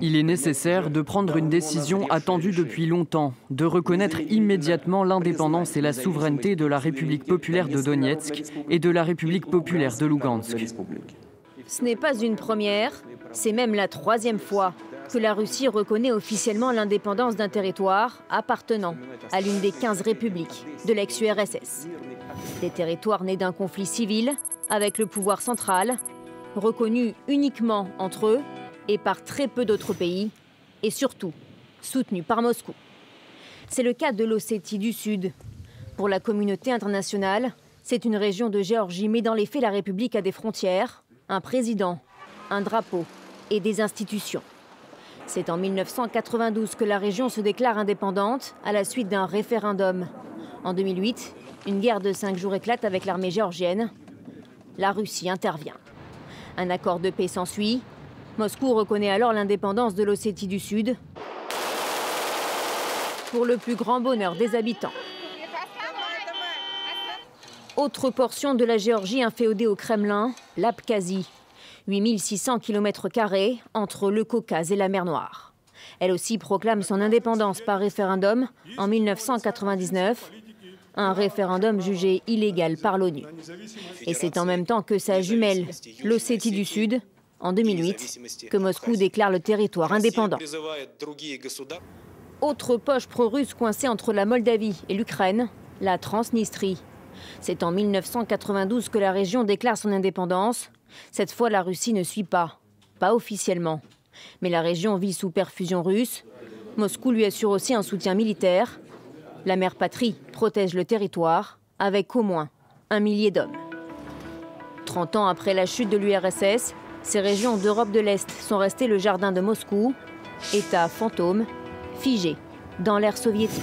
Il est nécessaire de prendre une décision attendue depuis longtemps, de reconnaître immédiatement l'indépendance et la souveraineté de la République populaire de Donetsk et de la République populaire de Lougansk. Ce n'est pas une première, c'est même la troisième fois que la Russie reconnaît officiellement l'indépendance d'un territoire appartenant à l'une des 15 républiques de l'ex-URSS. Des territoires nés d'un conflit civil avec le pouvoir central, reconnus uniquement entre eux et par très peu d'autres pays, et surtout soutenus par Moscou. C'est le cas de l'Ossétie du Sud. Pour la communauté internationale, c'est une région de Géorgie, mais dans les faits, la République a des frontières, un président, un drapeau et des institutions. C'est en 1992 que la région se déclare indépendante à la suite d'un référendum. En 2008, une guerre de 5 jours éclate avec l'armée géorgienne. La Russie intervient. Un accord de paix s'ensuit. Moscou reconnaît alors l'indépendance de l'Ossétie du Sud pour le plus grand bonheur des habitants. Autre portion de la Géorgie inféodée au Kremlin, l'Abkhazie. 8600 km² entre le Caucase et la mer Noire. Elle aussi proclame son indépendance par référendum en 1999, un référendum jugé illégal par l'ONU. Et c'est en même temps que sa jumelle, l'Ossétie du Sud, en 2008, que Moscou déclare le territoire indépendant. Autre poche pro-russe coincée entre la Moldavie et l'Ukraine, la Transnistrie. C'est en 1992 que la région déclare son indépendance. Cette fois, la Russie ne suit pas officiellement. Mais la région vit sous perfusion russe. Moscou lui assure aussi un soutien militaire. La mère patrie protège le territoire avec au moins 1 millier d'hommes. 30 ans après la chute de l'URSS, ces régions d'Europe de l'Est sont restées le jardin de Moscou, État fantôme, figé dans l'ère soviétique.